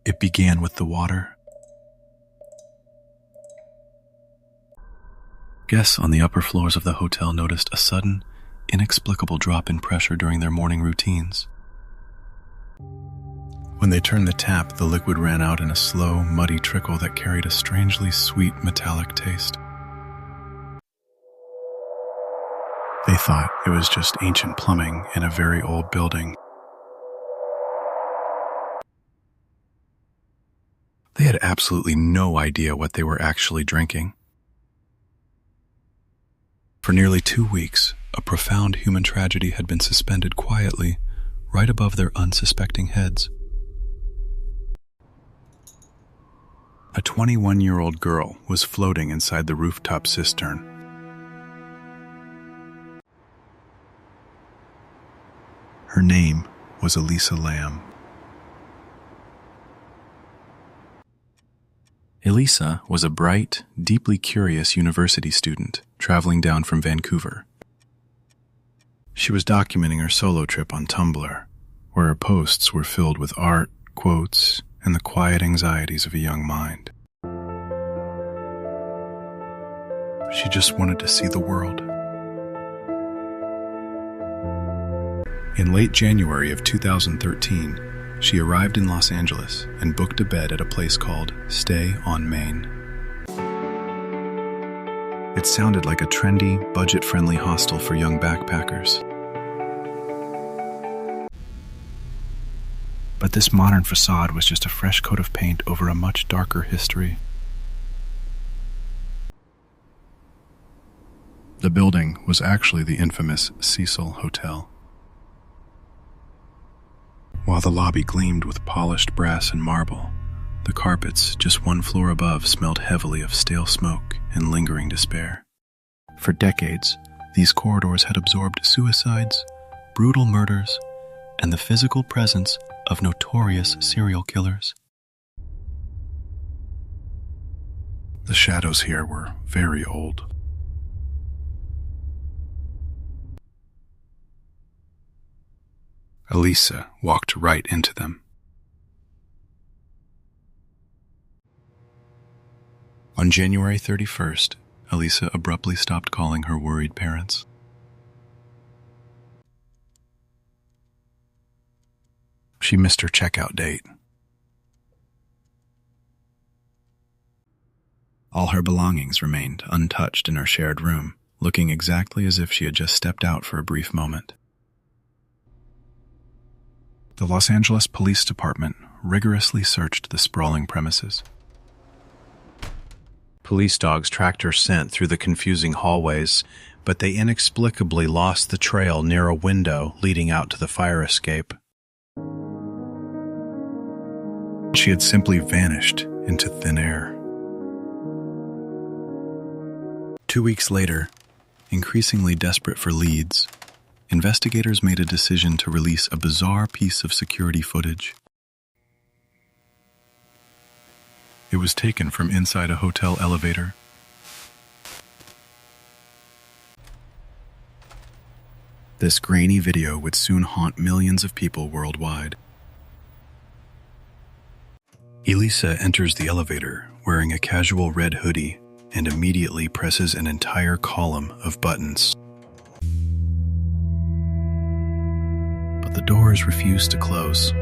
It began with the water. Guests on the upper floors of the hotel noticed a sudden, inexplicable drop in pressure during their morning routines. When they turned the tap, the liquid ran out in a slow, muddy trickle that carried a strangely sweet metallic taste. They thought it was just ancient plumbing in a very old building. They had absolutely no idea what they were actually drinking. For nearly 2 weeks, a profound human tragedy had been suspended quietly, right above their unsuspecting heads. A 21-year-old girl was floating inside the rooftop cistern. Her name was Elisa Lam. Elisa was a bright, deeply curious university student traveling down from Vancouver. She was documenting her solo trip on Tumblr, where her posts were filled with art, quotes, and the quiet anxieties of a young mind. She just wanted to see the world. In late January of 2013, she arrived in Los Angeles and booked a bed at a place called Stay on Main. It sounded like a trendy, budget-friendly hostel for young backpackers. But this modern facade was just a fresh coat of paint over a much darker history. The building was actually the infamous Cecil Hotel. While the lobby gleamed with polished brass and marble, the carpets just one floor above smelled heavily of stale smoke and lingering despair. For decades, these corridors had absorbed suicides, brutal murders, and the physical presence of notorious serial killers. The shadows here were very old. Elisa walked right into them. On January 31st, Elisa abruptly stopped calling her worried parents. She missed her checkout date. All her belongings remained untouched in her shared room, looking exactly as if she had just stepped out for a brief moment. The Los Angeles Police Department rigorously searched the sprawling premises. Police dogs tracked her scent through the confusing hallways, but they inexplicably lost the trail near a window leading out to the fire escape. She had simply vanished into thin air. 2 weeks later, increasingly desperate for leads, investigators made a decision to release a bizarre piece of security footage. It was taken from inside a hotel elevator. This grainy video would soon haunt millions of people worldwide. Elisa enters the elevator wearing a casual red hoodie and immediately presses an entire column of buttons. But the doors refuse to close.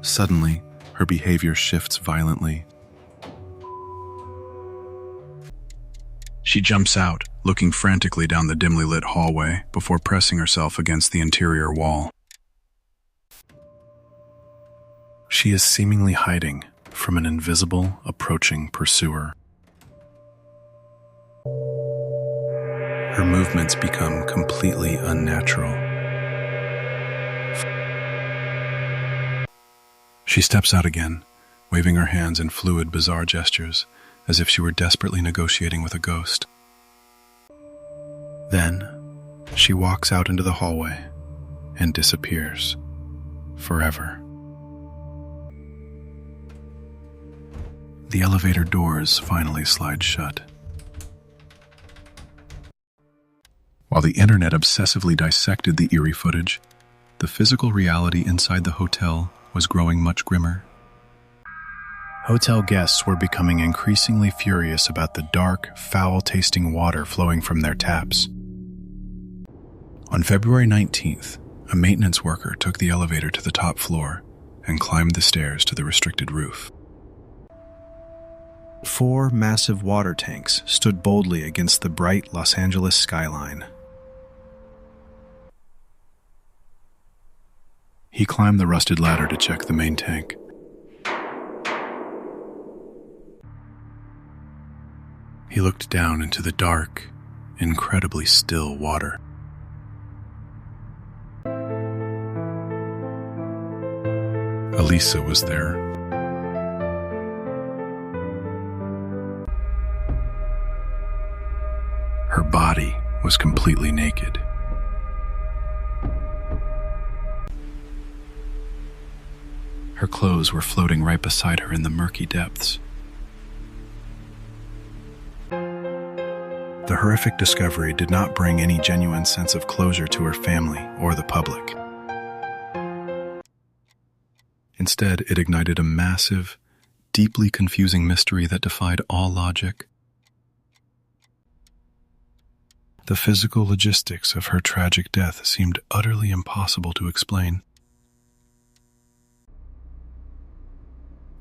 Suddenly, her behavior shifts violently. She jumps out, looking frantically down the dimly lit hallway before pressing herself against the interior wall. She is seemingly hiding from an invisible, approaching pursuer. Her movements become completely unnatural. She steps out again, waving her hands in fluid, bizarre gestures, as if she were desperately negotiating with a ghost. Then, she walks out into the hallway and disappears forever. The elevator doors finally slide shut. While the internet obsessively dissected the eerie footage, the physical reality inside the hotel was growing much grimmer. Hotel guests were becoming increasingly furious about the dark, foul-tasting water flowing from their taps. On February 19th, a maintenance worker took the elevator to the top floor and climbed the stairs to the restricted roof. 4 massive water tanks stood boldly against the bright Los Angeles skyline. He climbed the rusted ladder to check the main tank. He looked down into the dark, incredibly still water. Elisa was there. Her body was completely naked. Her clothes were floating right beside her in the murky depths. The horrific discovery did not bring any genuine sense of closure to her family or the public. Instead, it ignited a massive, deeply confusing mystery that defied all logic. The physical logistics of her tragic death seemed utterly impossible to explain.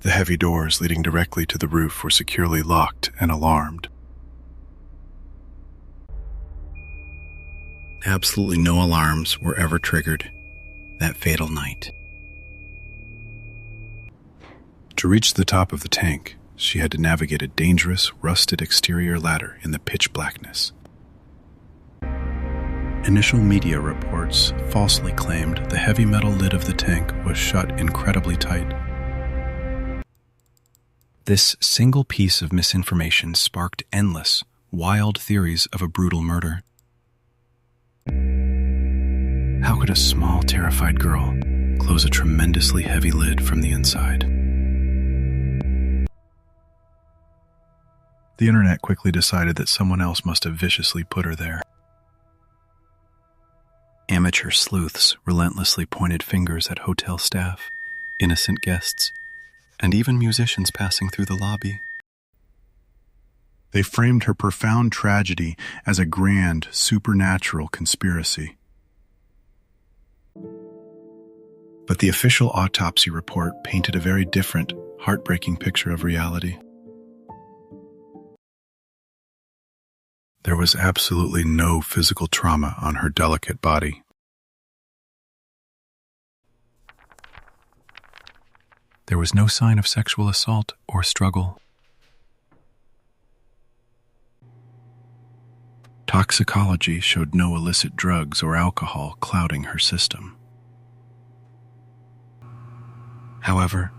The heavy doors leading directly to the roof were securely locked and alarmed. Absolutely no alarms were ever triggered that fatal night. To reach the top of the tank, she had to navigate a dangerous, rusted exterior ladder in the pitch blackness. Initial media reports falsely claimed the heavy metal lid of the tank was shut incredibly tight. This single piece of misinformation sparked endless, wild theories of a brutal murder. How could a small, terrified girl close a tremendously heavy lid from the inside? The internet quickly decided that someone else must have viciously put her there. Amateur sleuths relentlessly pointed fingers at hotel staff, innocent guests, and even musicians passing through the lobby. They framed her profound tragedy as a grand, supernatural conspiracy. But the official autopsy report painted a very different, heartbreaking picture of reality. There was absolutely no physical trauma on her delicate body. There was no sign of sexual assault or struggle. Toxicology showed no illicit drugs or alcohol clouding her system. However,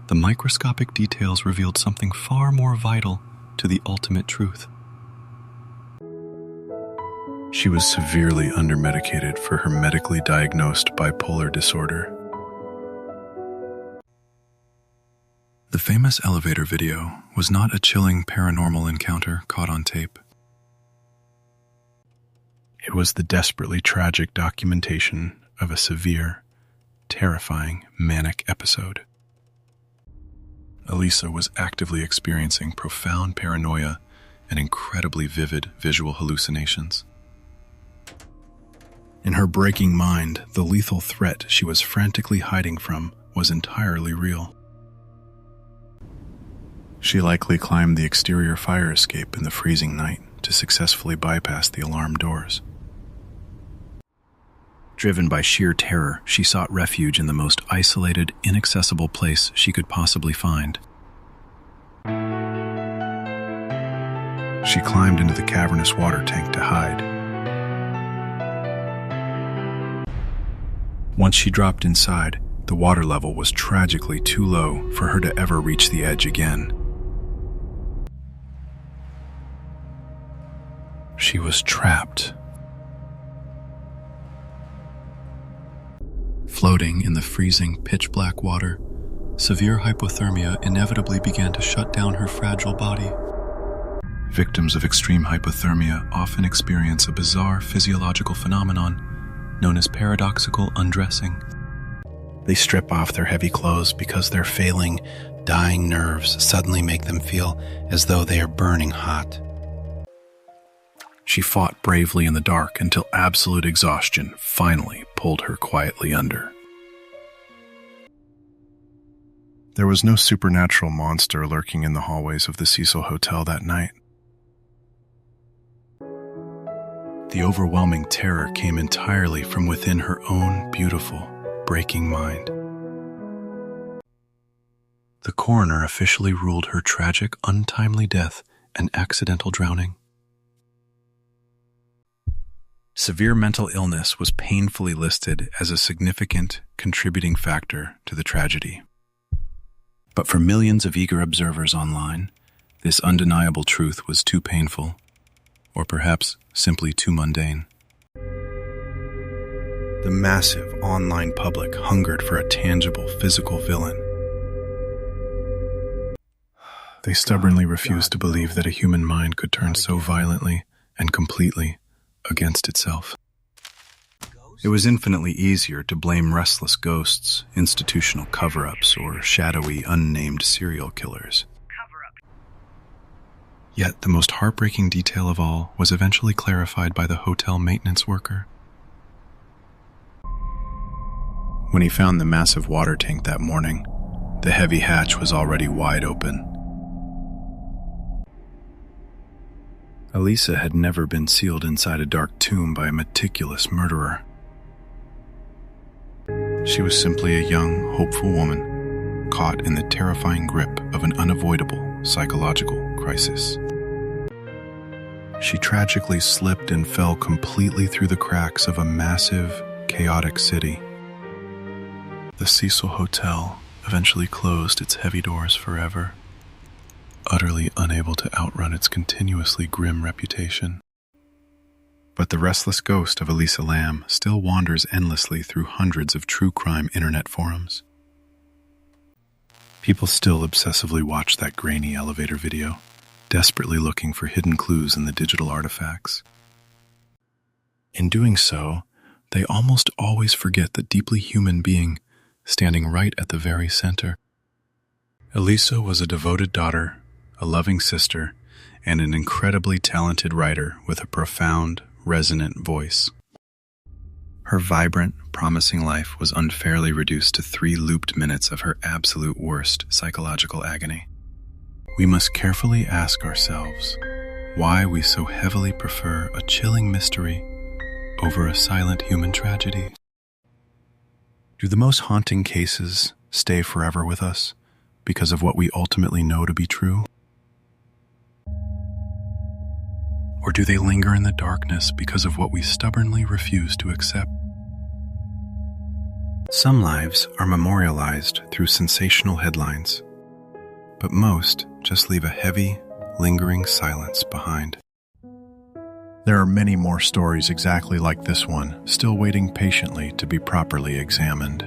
the microscopic details revealed something far more vital to the ultimate truth. She was severely undermedicated for her medically diagnosed bipolar disorder. The famous elevator video was not a chilling paranormal encounter caught on tape. It was the desperately tragic documentation of a severe, terrifying, manic episode. Elisa was actively experiencing profound paranoia and incredibly vivid visual hallucinations. In her breaking mind, the lethal threat she was frantically hiding from was entirely real. She likely climbed the exterior fire escape in the freezing night to successfully bypass the alarm doors. Driven by sheer terror, she sought refuge in the most isolated, inaccessible place she could possibly find. She climbed into the cavernous water tank to hide. Once she dropped inside, the water level was tragically too low for her to ever reach the edge again. She was trapped. Floating in the freezing, pitch-black water, severe hypothermia inevitably began to shut down her fragile body. Victims of extreme hypothermia often experience a bizarre physiological phenomenon known as paradoxical undressing. They strip off their heavy clothes because their failing, dying nerves suddenly make them feel as though they are burning hot. She fought bravely in the dark until absolute exhaustion finally pulled her quietly under. There was no supernatural monster lurking in the hallways of the Cecil Hotel that night. The overwhelming terror came entirely from within her own beautiful, breaking mind. The coroner officially ruled her tragic, untimely death an accidental drowning. Severe mental illness was painfully listed as a significant contributing factor to the tragedy. But for millions of eager observers online, this undeniable truth was too painful, or perhaps simply too mundane. The massive online public hungered for a tangible physical villain. They stubbornly refused to believe that a human mind could turn so violently and completely against itself. It was infinitely easier to blame restless ghosts, institutional cover-ups, or shadowy, unnamed serial killers. Yet the most heartbreaking detail of all was eventually clarified by the hotel maintenance worker. When he found the massive water tank that morning, the heavy hatch was already wide open. Elisa had never been sealed inside a dark tomb by a meticulous murderer. She was simply a young, hopeful woman, caught in the terrifying grip of an unavoidable psychological crisis. She tragically slipped and fell completely through the cracks of a massive, chaotic city. The Cecil Hotel eventually closed its heavy doors forever, utterly unable to outrun its continuously grim reputation. But the restless ghost of Elisa Lam still wanders endlessly through hundreds of true crime internet forums. People still obsessively watch that grainy elevator video, desperately looking for hidden clues in the digital artifacts. In doing so, they almost always forget the deeply human being standing right at the very center. Elisa was a devoted daughter, a loving sister, and an incredibly talented writer with a profound, resonant voice. Her vibrant, promising life was unfairly reduced to 3 looped minutes of her absolute worst psychological agony. We must carefully ask ourselves why we so heavily prefer a chilling mystery over a silent human tragedy. Do the most haunting cases stay forever with us because of what we ultimately know to be true? Or do they linger in the darkness because of what we stubbornly refuse to accept? Some lives are memorialized through sensational headlines, but most just leave a heavy, lingering silence behind. There are many more stories exactly like this one, still waiting patiently to be properly examined.